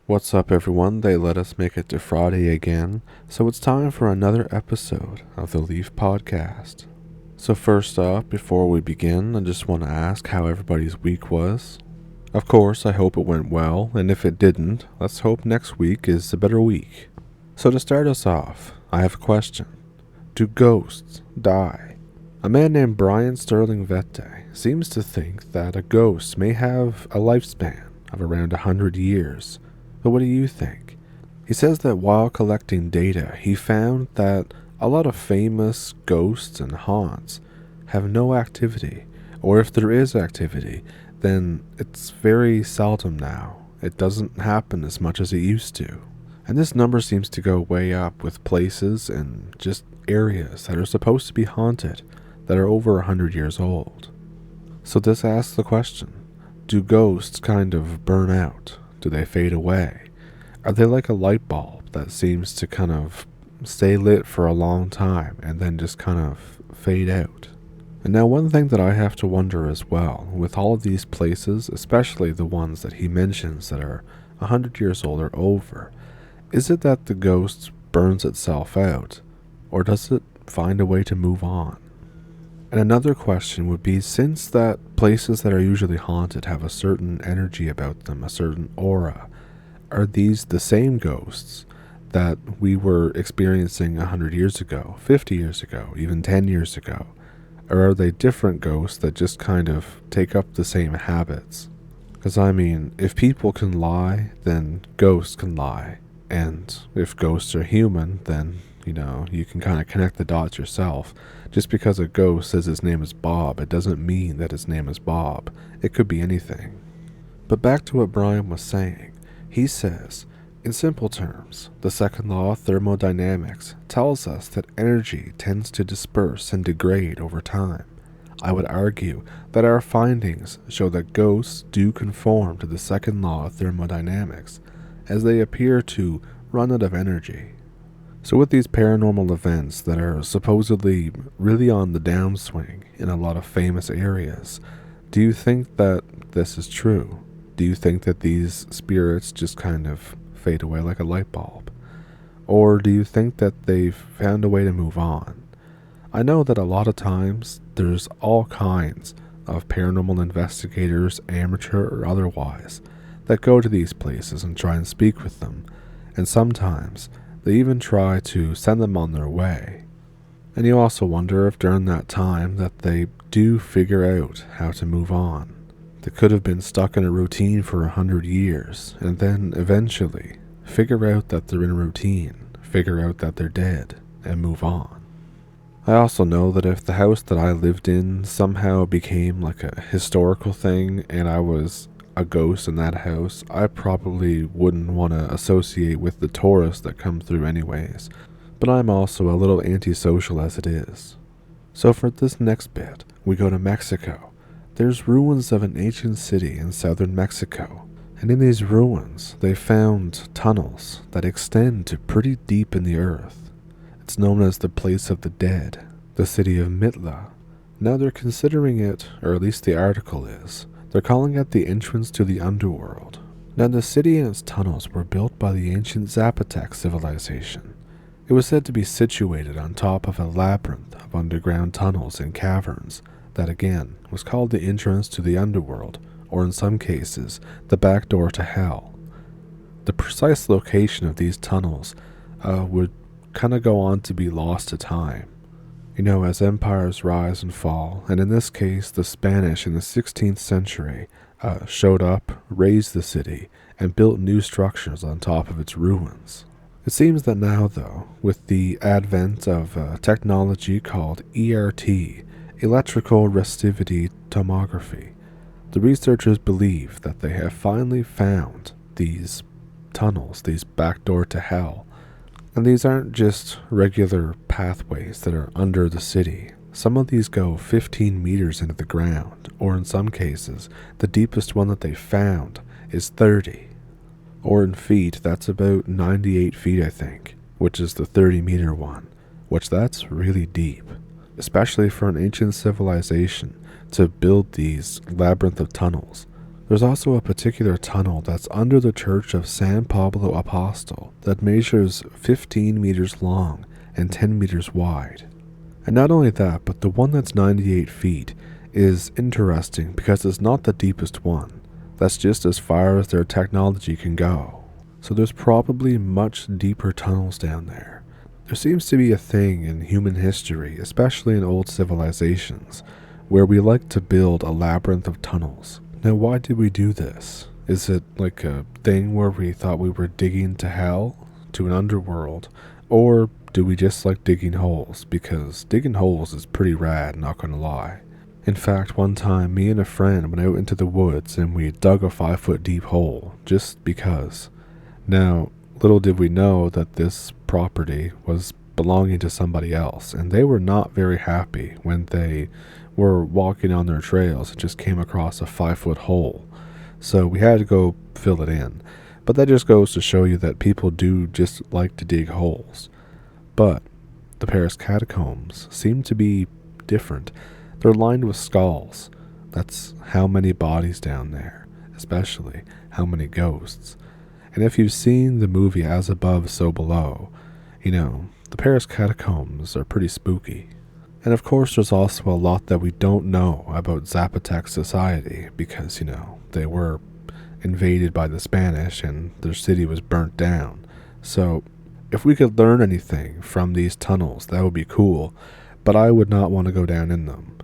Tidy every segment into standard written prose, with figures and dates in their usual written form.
What's up, everyone? They let us make it to Friday again, so it's time for another episode of the Leaf podcast. So, first off, before we begin, I just want to ask how everybody's week was. Of course, I hope it went well, and if it didn't, let's hope next week is a better week. So, to start us off, I have a question. Do ghosts die? A man named Brian Sterling Vette seems to think that a ghost may have a lifespan of around 100 years. But what do you think? He says that while collecting data, he found that a lot of famous ghosts and haunts have no activity, or if there is activity, then it's very seldom now. It doesn't happen as much as it used to. And this number seems to go way up with places and just areas that are supposed to be haunted that are over 100 years old. So this asks the question, do ghosts kind of burn out? Do they fade away? Are they like a light bulb that seems to kind of stay lit for a long time and then just kind of fade out? And now one thing that I have to wonder as well, with all of these places, especially the ones that he mentions that are 100 years old or over, is it that the ghost burns itself out, or does it find a way to move on? And another question would be, since that places that are usually haunted have a certain energy about them, a certain aura, are these the same ghosts that we were experiencing 100 years ago, 50 years ago, even 10 years ago? Or are they different ghosts that just kind of take up the same habits? Because I mean, if people can lie, then ghosts can lie. And if ghosts are human, then, you can kind of connect the dots yourself. Just because a ghost says his name is Bob, it doesn't mean that his name is Bob. It could be anything. But back to what Brian was saying. He says, in simple terms, the second law of thermodynamics tells us that energy tends to disperse and degrade over time. I would argue that our findings show that ghosts do conform to the second law of thermodynamics, as they appear to run out of energy. So with these paranormal events that are supposedly really on the downswing in a lot of famous areas, do you think that this is true? Do you think that these spirits just kind of fade away like a light bulb? Or do you think that they've found a way to move on? I know that a lot of times there's all kinds of paranormal investigators, amateur or otherwise, that go to these places and try and speak with them, and sometimes they even try to send them on their way. And you also wonder if during that time that they do figure out how to move on. They could have been stuck in a routine for 100 years, and then eventually figure out that they're in a routine, figure out that they're dead, and move on. I also know that if the house that I lived in somehow became like a historical thing and I was a ghost in that house, I probably wouldn't want to associate with the tourists that come through anyways, but I'm also a little antisocial as it is. So for this next bit, we go to Mexico. There's ruins of an ancient city in southern Mexico, and in these ruins they found tunnels that extend to pretty deep in the earth. It's known as the place of the dead, the city of Mitla. Now they're considering it, or at least the article is, they're calling it the entrance to the underworld. Now the city and its tunnels were built by the ancient Zapotec civilization. It was said to be situated on top of a labyrinth of underground tunnels and caverns that again was called the entrance to the underworld, or in some cases, the back door to hell. The precise location of these tunnels would kind of go on to be lost to time. As empires rise and fall, and in this case the Spanish in the 16th century showed up, razed the city, and built new structures on top of its ruins. It seems that now though, with the advent of technology called ERT, electrical resistivity tomography, the researchers believe that they have finally found these tunnels, these back door to hell. And these aren't just regular pathways that are under the city. Some of these go 15 meters into the ground, or in some cases, the deepest one that they found is 30. Or in feet, that's about 98 feet I think, which is the 30-meter one, which that's really deep, especially for an ancient civilization to build these labyrinth of tunnels. There's also a particular tunnel that's under the church of San Pablo Apostol that measures 15 meters long and 10 meters wide. And not only that, but the one that's 98 feet is interesting because it's not the deepest one. That's just as far as their technology can go. So there's probably much deeper tunnels down there. There seems to be a thing in human history, especially in old civilizations, where we like to build a labyrinth of tunnels. Now, why did we do this? Is it like a thing where we thought we were digging to hell, to an underworld, or do we just like digging holes? Because digging holes is pretty rad, not gonna lie. In fact, one time, me and a friend went out into the woods and we dug a 5-foot deep hole, just because. Now, little did we know that this property was belonging to somebody else, and they were not very happy when they were walking on their trails and just came across a 5-foot hole. So we had to go fill it in. But that just goes to show you that people do just like to dig holes. But the Paris Catacombs seem to be different. They're lined with skulls. That's how many bodies down there, especially how many ghosts. And if you've seen the movie As Above, So Below, the Paris Catacombs are pretty spooky. And of course there's also a lot that we don't know about Zapotec society because, they were invaded by the Spanish and their city was burnt down. So if we could learn anything from these tunnels, that would be cool, but I would not want to go down in them.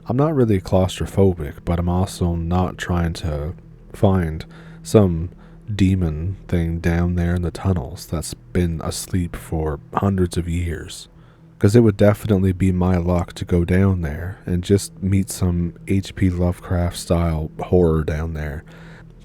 I'm not really claustrophobic, but I'm also not trying to find some demon thing down there in the tunnels that's been asleep for hundreds of years. Because it would definitely be my luck to go down there and just meet some H.P. Lovecraft style horror down there.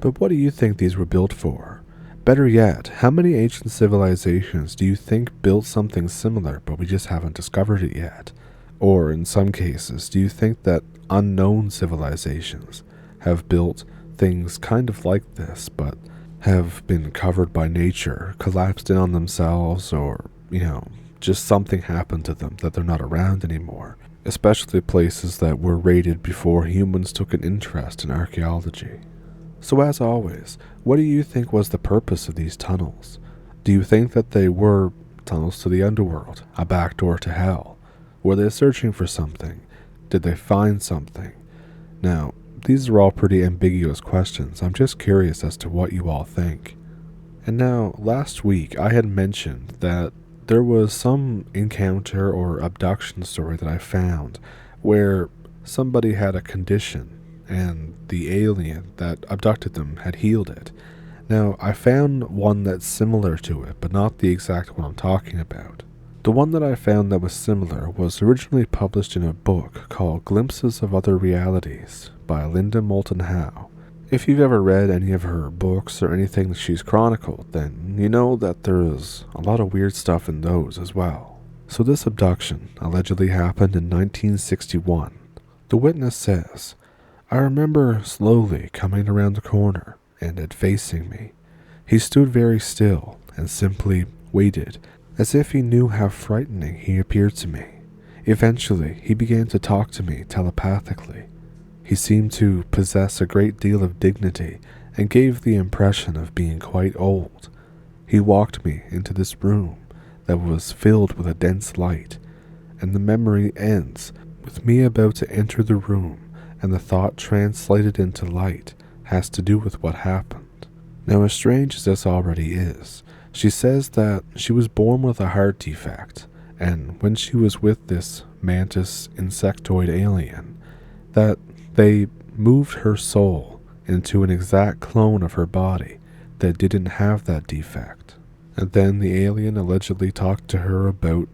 But what do you think these were built for? Better yet, how many ancient civilizations do you think built something similar but we just haven't discovered it yet? Or in some cases, do you think that unknown civilizations have built things kind of like this but have been covered by nature, collapsed in on themselves, or, just something happened to them that they're not around anymore, especially places that were raided before humans took an interest in archaeology. So as always, what do you think was the purpose of these tunnels? Do you think that they were tunnels to the underworld, a backdoor to hell? Were they searching for something? Did they find something? Now, these are all pretty ambiguous questions. I'm just curious as to what you all think. And now, last week I had mentioned that there was some encounter or abduction story that I found where somebody had a condition and the alien that abducted them had healed it. Now, I found one that's similar to it, but not the exact one I'm talking about. The one that I found that was similar was originally published in a book called Glimpses of Other Realities by Linda Moulton Howe. If you've ever read any of her books or anything that she's chronicled, then you know that there is a lot of weird stuff in those as well. So this abduction allegedly happened in 1961. The witness says, "I remember slowly coming around the corner and it facing me. He stood very still and simply waited, as if he knew how frightening he appeared to me. Eventually, he began to talk to me telepathically. He seemed to possess a great deal of dignity and gave the impression of being quite old. He walked me into this room that was filled with a dense light, and the memory ends with me about to enter the room, and the thought translated into light has to do with what happened." Now, as strange as this already is, she says that she was born with a heart defect, and when she was with this mantis insectoid alien, that they moved her soul into an exact clone of her body that didn't have that defect. And then the alien allegedly talked to her about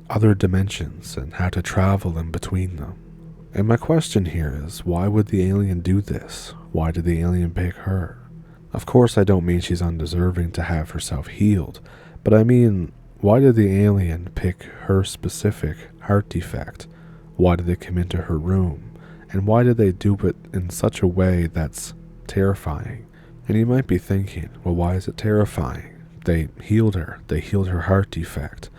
other dimensions and how to travel in between them. And my question here is, why would the alien do this? Why did the alien pick her? Of course, I don't mean she's undeserving to have herself healed, but I mean, why did the alien pick her specific heart defect? Why did they come into her room? And why did they do it in such a way that's terrifying? And you might be thinking, well, why is it terrifying? They healed her heart defect.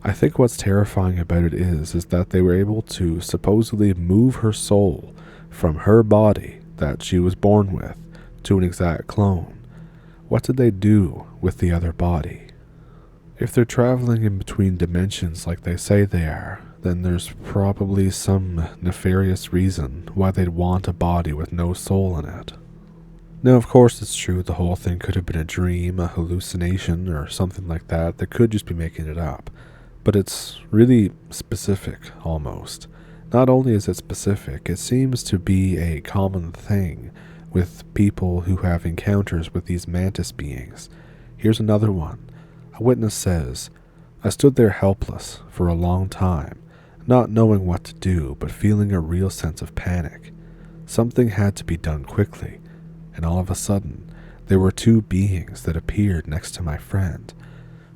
I think what's terrifying about it is that they were able to supposedly move her soul from her body that she was born with to an exact clone. What did they do with the other body? If they're traveling in between dimensions like they say they are, then there's probably some nefarious reason why they'd want a body with no soul in it. Now, of course, it's true the whole thing could have been a dream, a hallucination, or something like that. They could just be making it up. But it's really specific, almost. Not only is it specific, it seems to be a common thing with people who have encounters with these mantis beings. Here's another one. A witness says, "I stood there helpless for a long time, not knowing what to do, but feeling a real sense of panic. Something had to be done quickly, and all of a sudden, there were two beings that appeared next to my friend.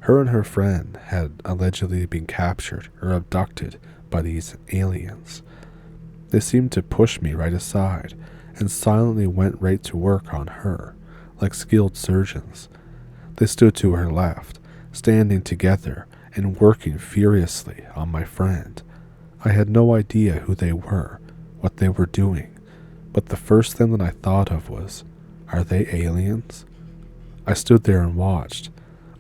Her and her friend had allegedly been captured or abducted by these aliens. They seemed to push me right aside and silently went right to work on her, like skilled surgeons. They stood to her left, standing together and working furiously on my friend. I had no idea who they were, what they were doing, but the first thing that I thought of was, are they aliens? I stood there and watched.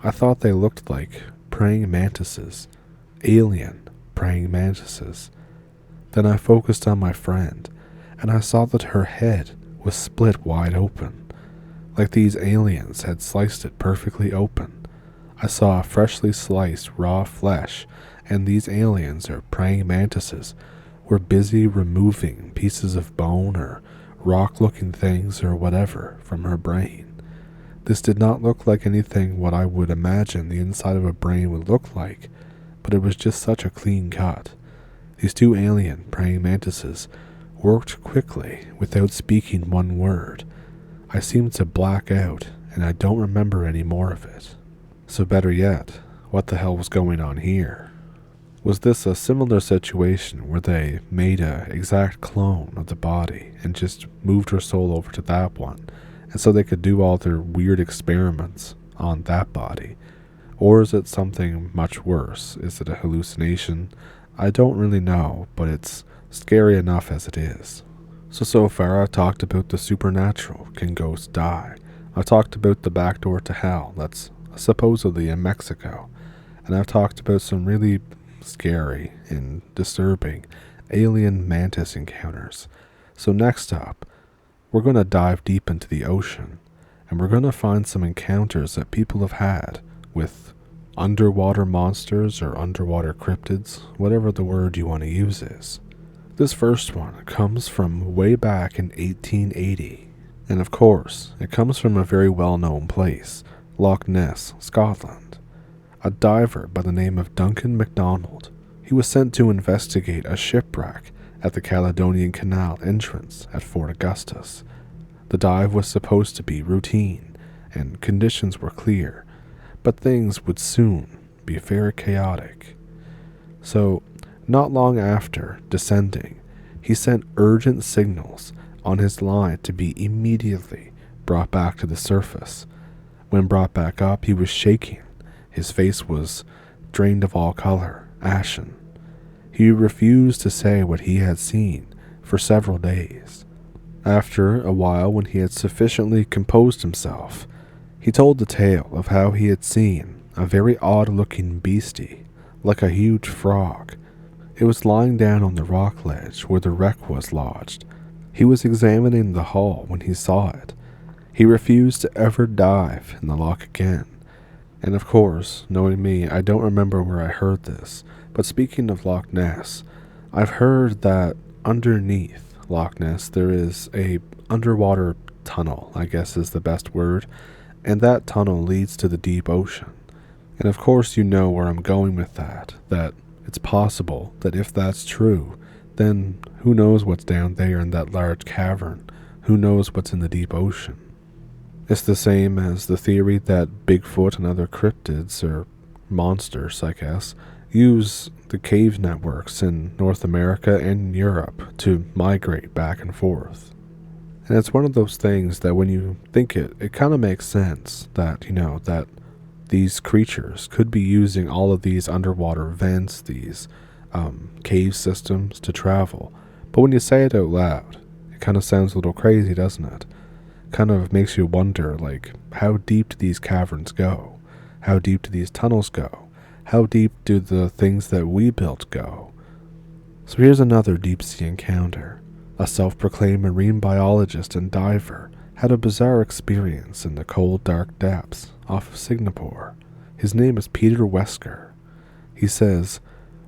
I thought they looked like praying mantises, alien praying mantises. Then I focused on my friend, and I saw that her head was split wide open, like these aliens had sliced it perfectly open. I saw freshly sliced raw flesh, and these aliens or praying mantises were busy removing pieces of bone or rock-looking things or whatever from her brain. This did not look like anything what I would imagine the inside of a brain would look like, but it was just such a clean cut. These two alien praying mantises worked quickly without speaking one word. I seemed to black out, and I don't remember any more of it. So better yet, what the hell was going on here? Was this a similar situation where they made an exact clone of the body and just moved her soul over to that one, and so they could do all their weird experiments on that body? Or is it something much worse? Is it a hallucination? I don't really know, but it's scary enough as it is. So far I've talked about the supernatural, can ghosts die? I've talked about the back door to hell, that's supposedly in Mexico, and I've talked about some really scary and disturbing alien mantis encounters. So next up, we're going to dive deep into the ocean, and we're going to find some encounters that people have had with underwater monsters or underwater cryptids, whatever the word you want to use is. This first one comes from way back in 1880, and of course, it comes from a very well-known place, Loch Ness, Scotland. A diver by the name of Duncan MacDonald. He was sent to investigate a shipwreck at the Caledonian Canal entrance at Fort Augustus. The dive was supposed to be routine, and conditions were clear, but things would soon be very chaotic. So, not long after descending, he sent urgent signals on his line to be immediately brought back to the surface. When brought back up, he was shaking. His face was drained of all color, ashen. He refused to say what he had seen for several days. After a while, when he had sufficiently composed himself, he told the tale of how he had seen a very odd-looking beastie, like a huge frog. It was lying down on the rock ledge where the wreck was lodged. He was examining the hull when he saw it. He refused to ever dive in the loch again. And of course, knowing me, I don't remember where I heard this, but speaking of Loch Ness, I've heard that underneath Loch Ness there is a underwater tunnel, I guess is the best word, and that tunnel leads to the deep ocean. And of course you know where I'm going with that it's possible that if that's true, then who knows what's down there in that large cavern? Who knows what's in the deep ocean? It's the same as the theory that Bigfoot and other cryptids, or monsters I guess, use the cave networks in North America and Europe to migrate back and forth. And it's one of those things that when you think it kind of makes sense that, that these creatures could be using all of these underwater vents, these cave systems to travel. But when you say it out loud, it kind of sounds a little crazy, doesn't it? Kind of makes you wonder, like, how deep do these caverns go? How deep do these tunnels go? How deep do the things that we built go? So here's another deep-sea encounter. A self-proclaimed marine biologist and diver had a bizarre experience in the cold, dark depths off of Singapore. His name is Peter Wesker. He says,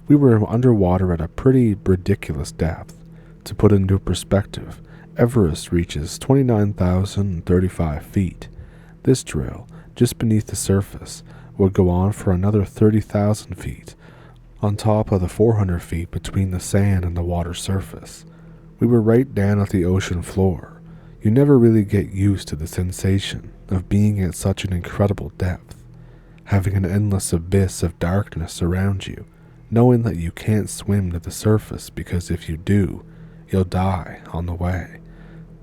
"We were underwater at a pretty ridiculous depth. To put into perspective, Everest reaches 29,035 feet. This drill, just beneath the surface, would go on for another 30,000 feet, on top of the 400 feet between the sand and the water surface. We were right down at the ocean floor. You never really get used to the sensation of being at such an incredible depth, having an endless abyss of darkness around you, knowing that you can't swim to the surface because if you do, you'll die on the way.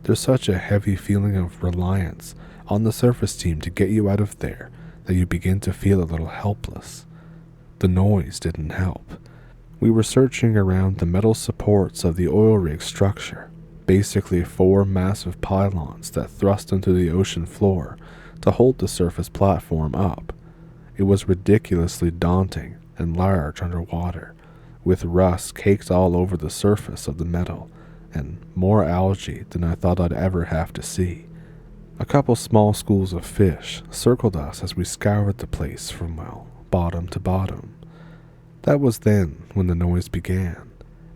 There's such a heavy feeling of reliance on the surface team to get you out of there that you begin to feel a little helpless. The noise didn't help. We were searching around the metal supports of the oil rig structure, basically 4 massive pylons that thrust into the ocean floor to hold the surface platform up. It was ridiculously daunting and large underwater, with rust caked all over the surface of the metal, and more algae than I thought I'd ever have to see. A couple small schools of fish circled us as we scoured the place from, bottom to bottom. That was then when the noise began.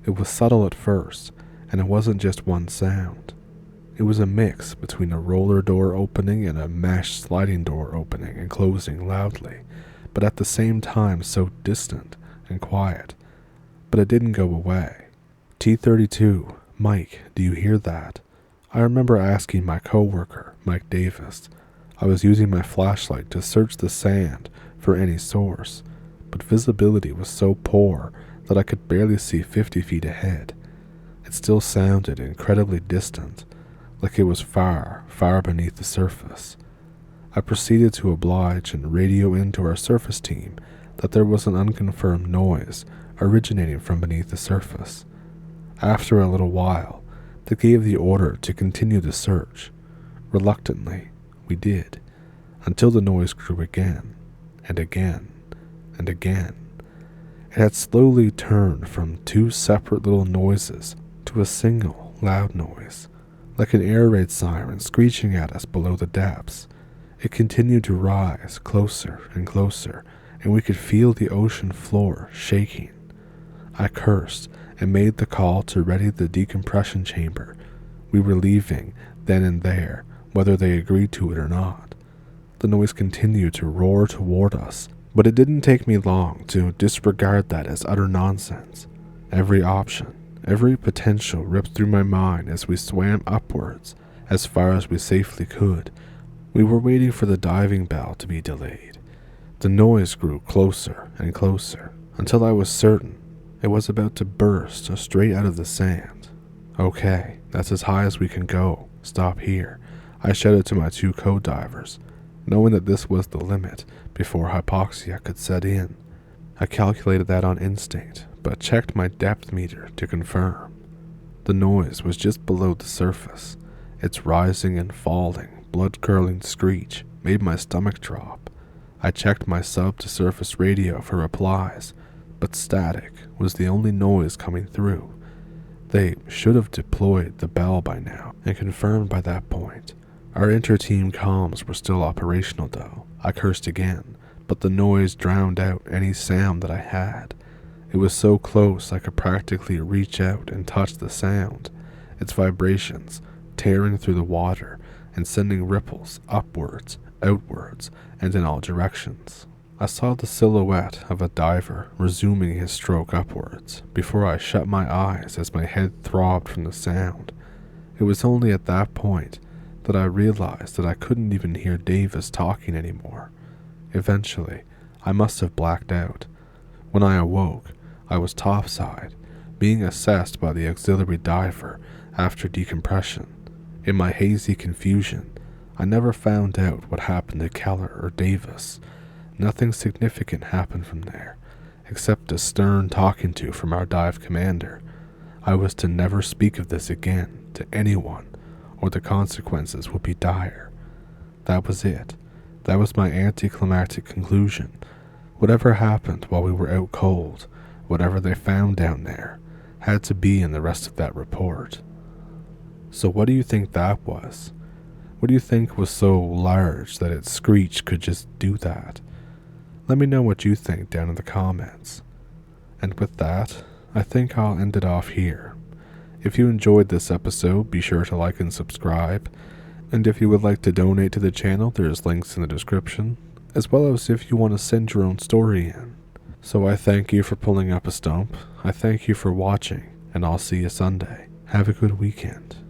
It was subtle at first, and it wasn't just one sound. It was a mix between a roller door opening and a mesh sliding door opening and closing loudly, but at the same time so distant and quiet. But it didn't go away. T-32, Mike, do you hear that? I remember asking my coworker, Mike Davis. I was using my flashlight to search the sand for any source, but visibility was so poor that I could barely see 50 feet ahead. It still sounded incredibly distant, like it was far, far beneath the surface. I proceeded to oblige and radio into our surface team that there was an unconfirmed noise originating from beneath the surface. After a little while, they gave the order to continue the search. Reluctantly, we did, until the noise grew again, and again, and again. It had slowly turned from 2 separate little noises to a single loud noise, like an air raid siren screeching at us below the depths. It continued to rise closer and closer, and we could feel the ocean floor shaking. I cursed and made the call to ready the decompression chamber. We were leaving then and there, whether they agreed to it or not. The noise continued to roar toward us, but it didn't take me long to disregard that as utter nonsense. Every option, every potential ripped through my mind as we swam upwards as far as we safely could. We were waiting for the diving bell to be delayed. The noise grew closer and closer until I was certain it was about to burst straight out of the sand. Okay, that's as high as we can go. Stop here, I shouted to my 2 co-divers, knowing that this was the limit before hypoxia could set in. I calculated that on instinct, but checked my depth meter to confirm. The noise was just below the surface. Its rising and falling, blood-curdling screech made my stomach drop. I checked my sub-to-surface radio for replies, but static was the only noise coming through. They should have deployed the bell by now and confirmed by that point. Our inter-team comms were still operational though. I cursed again, but the noise drowned out any sound that I had. It was so close I could practically reach out and touch the sound, its vibrations tearing through the water and sending ripples upwards, outwards, and in all directions. I saw the silhouette of a diver resuming his stroke upwards before I shut my eyes as my head throbbed from the sound. It was only at that point that I realized that I couldn't even hear Davis talking anymore. Eventually, I must have blacked out. When I awoke, I was topside, being assessed by the auxiliary diver after decompression. In my hazy confusion, I never found out what happened to Keller or Davis. Nothing significant happened from there, except a stern talking to from our dive commander. I was to never speak of this again to anyone or the consequences would be dire. That was it. That was my anticlimactic conclusion. Whatever happened while we were out cold, whatever they found down there, had to be in the rest of that report. So what do you think that was? What do you think was so large that its screech could just do that? Let me know what you think down in the comments. And with that, I think I'll end it off here. If you enjoyed this episode, be sure to like and subscribe. And if you would like to donate to the channel, there's links in the description, as well as if you want to send your own story in. So I thank you for pulling up a stump, I thank you for watching, and I'll see you Sunday. Have a good weekend.